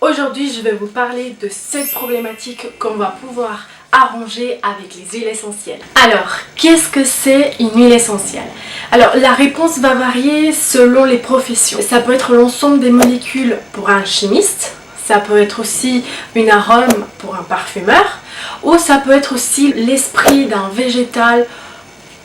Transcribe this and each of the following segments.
Aujourd'hui, je vais vous parler de cette problématique qu'on va pouvoir arranger avec les huiles essentielles. Alors, qu'est-ce que c'est une huile essentielle? Alors, la réponse va varier selon les professions. Ça peut être l'ensemble des molécules pour un chimiste, ça peut être aussi une arôme pour un parfumeur, ou ça peut être aussi l'esprit d'un végétal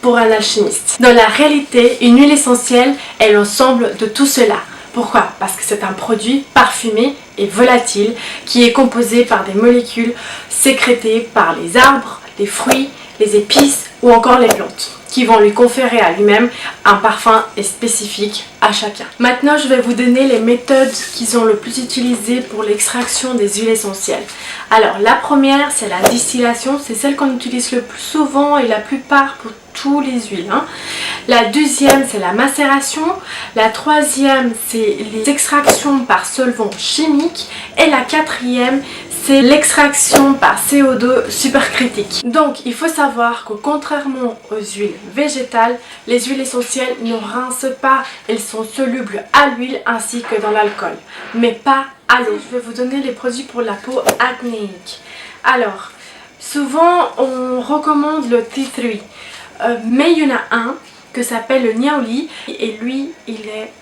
pour un alchimiste. Dans la réalité, une huile essentielle est l'ensemble de tout cela. Pourquoi? Parce que c'est un produit parfumé et volatile qui est composé par des molécules sécrétées par les arbres, les fruits, les épices ou encore les plantes qui vont lui conférer à lui-même un parfum spécifique à chacun. Maintenant, je vais vous donner les méthodes qui sont le plus utilisées pour l'extraction des huiles essentielles. Alors, la première, c'est la distillation. C'est celle qu'on utilise le plus souvent et la plupart pour tous les huiles. La deuxième, c'est la macération. La troisième, c'est les extractions par solvant chimique. Et la quatrième, c'est l'extraction par CO2 supercritique. Donc, il faut savoir que contrairement aux huiles végétales, les huiles essentielles ne rincent pas. Elles sont solubles à l'huile ainsi que dans l'alcool, mais pas à l'eau. Je vais vous donner les produits pour la peau acnéique. Alors, souvent, on recommande le tea tree. Mais il y en a un que s'appelle le niaouli et lui il est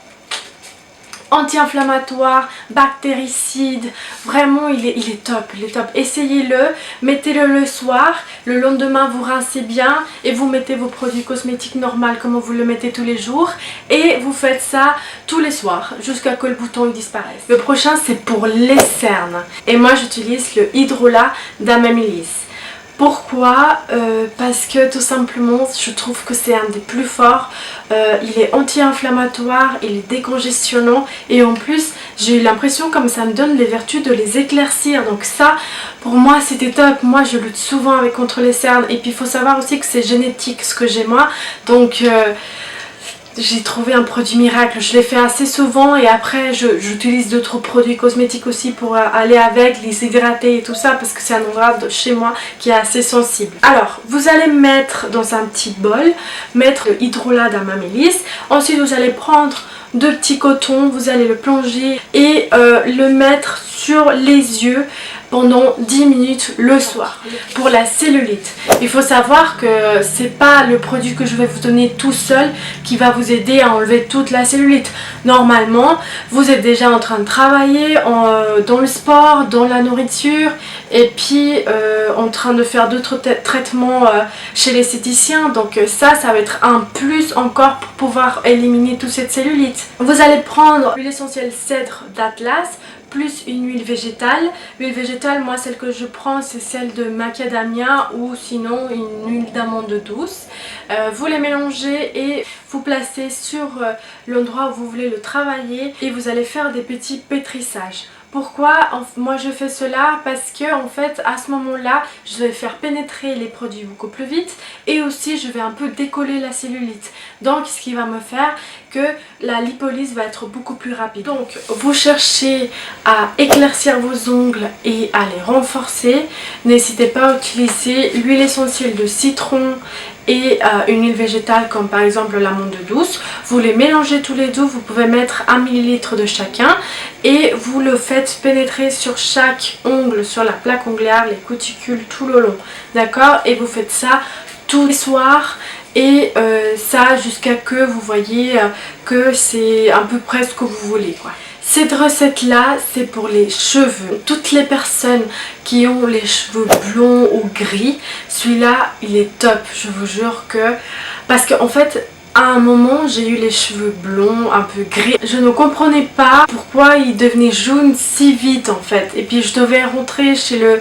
anti-inflammatoire, bactéricide, vraiment il est top, essayez-le, mettez-le le soir, le lendemain vous rincez bien et vous mettez vos produits cosmétiques normaux comme vous le mettez tous les jours et vous faites ça tous les soirs jusqu'à ce que le bouton disparaisse. Le prochain c'est pour les cernes et moi j'utilise le hydrolat d'Amamélis. Pourquoi? Parce que tout simplement je trouve que c'est un des plus forts, il est anti-inflammatoire, il est décongestionnant et en plus j'ai eu l'impression comme ça me donne les vertus de les éclaircir, donc ça pour moi c'était top. Moi je lutte souvent contre les cernes et puis il faut savoir aussi que c'est génétique ce que j'ai moi, donc j'ai trouvé un produit miracle, je l'ai fait assez souvent et après j'utilise d'autres produits cosmétiques aussi pour aller avec, les hydrater et tout ça parce que c'est un endroit de chez moi qui est assez sensible. Alors vous allez mettre dans un petit bol, mettre le hydrolat d'Amamélis, ensuite vous allez prendre deux petits cotons, vous allez le plonger et le mettre sur les yeux pendant 10 minutes le soir. Pour la cellulite, il faut savoir que c'est pas le produit que je vais vous donner tout seul qui va vous aider à enlever toute la cellulite. Normalement, vous êtes déjà en train de travailler dans le sport, dans la nourriture et puis en train de faire d'autres traitements chez l'esthéticien. Donc ça va être un plus encore pour pouvoir éliminer toute cette cellulite. Vous allez prendre l'huile essentielle cèdre d'Atlas plus une huile végétale. L'huile végétale, moi celle que je prends c'est celle de macadamia ou sinon une huile d'amande douce. Vous les mélangez et vous placez sur l'endroit où vous voulez le travailler et vous allez faire des petits pétrissages. Pourquoi moi je fais cela? Parce que en fait à ce moment là je vais faire pénétrer les produits beaucoup plus vite et aussi je vais un peu décoller la cellulite, donc ce qui va me faire que la lipolyse va être beaucoup plus rapide. Donc vous cherchez à éclaircir vos ongles et à les renforcer, n'hésitez pas à utiliser l'huile essentielle de citron et une huile végétale comme par exemple l'amande douce. Vous les mélangez tous les deux, vous pouvez mettre 1 ml de chacun et vous le faites pénétrer sur chaque ongle, sur la plaque ongulaire, les cuticules tout le long, d'accord? Et vous faites ça tous les soirs et ça jusqu'à que vous voyez que c'est à peu près ce que vous voulez quoi. Cette recette là c'est pour les cheveux, toutes les personnes qui ont les cheveux blonds ou gris, celui-là il est top, je vous jure que parce qu'en fait à un moment j'ai eu les cheveux blonds un peu gris, je ne comprenais pas pourquoi ils devenaient jaunes si vite en fait et puis je devais rentrer chez le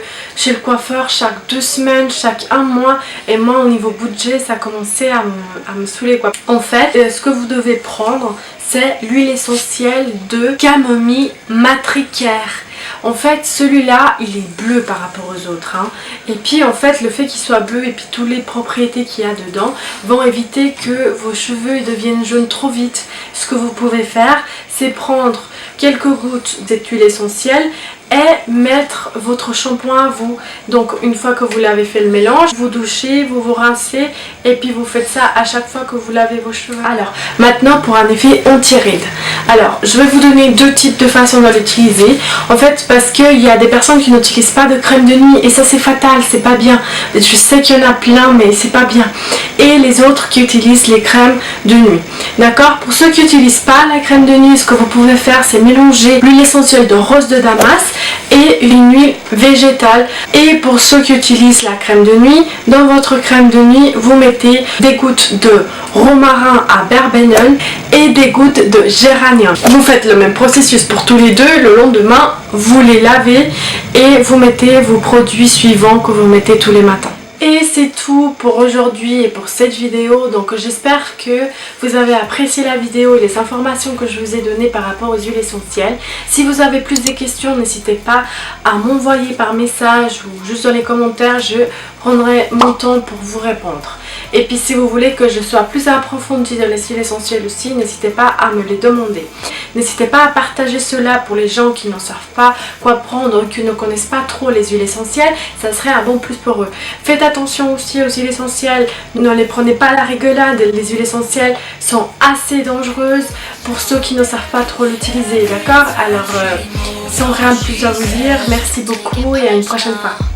coiffeur chaque 2 semaines, chaque 1 mois et moi au niveau budget ça commençait à me saouler quoi. En fait ce que vous devez prendre c'est l'huile essentielle de camomille matricaire. En fait celui-là il est bleu par rapport aux autres et puis en fait le fait qu'il soit bleu et puis toutes les propriétés qu'il y a dedans vont éviter que vos cheveux deviennent jaunes trop vite. Ce que vous pouvez faire c'est prendre quelques gouttes de cette huile essentielle et mettre votre shampoing à vous. Donc une fois que vous l'avez fait le mélange, vous douchez, vous vous rincez et puis vous faites ça à chaque fois que vous lavez vos cheveux. Alors maintenant pour un effet anti-rides. Alors je vais vous donner deux types de façons de l'utiliser. En fait parce qu'il y a des personnes qui n'utilisent pas de crème de nuit et ça c'est fatal, c'est pas bien. Je sais qu'il y en a plein mais c'est pas bien. Et les autres qui utilisent les crèmes de nuit. D'accord? Pour ceux qui n'utilisent pas la crème de nuit, ce que vous pouvez faire c'est mélanger l'huile essentielle de rose de Damas et une huile végétale. Et pour ceux qui utilisent la crème de nuit, dans votre crème de nuit vous mettez des gouttes de romarin à verbenone et des gouttes de géranium. Vous faites le même processus pour tous les deux. Le lendemain vous les lavez et vous mettez vos produits suivants que vous mettez tous les matins. Et c'est tout pour aujourd'hui et pour cette vidéo. Donc j'espère que vous avez apprécié la vidéo et les informations que je vous ai données par rapport aux huiles essentielles. Si vous avez plus de questions, n'hésitez pas à m'envoyer par message ou juste dans les commentaires. Je prendrai mon temps pour vous répondre. Et puis si vous voulez que je sois plus approfondie dans les huiles essentielles aussi, n'hésitez pas à me les demander. N'hésitez pas à partager cela pour les gens qui n'en savent pas quoi prendre, qui ne connaissent pas trop les huiles essentielles. Ça serait un bon plus pour eux. Faites attention aussi aux huiles essentielles. Ne les prenez pas à la rigolade. Les huiles essentielles sont assez dangereuses pour ceux qui ne savent pas trop l'utiliser. D'accord? Alors, sans rien de plus à vous dire, merci beaucoup et à une prochaine fois.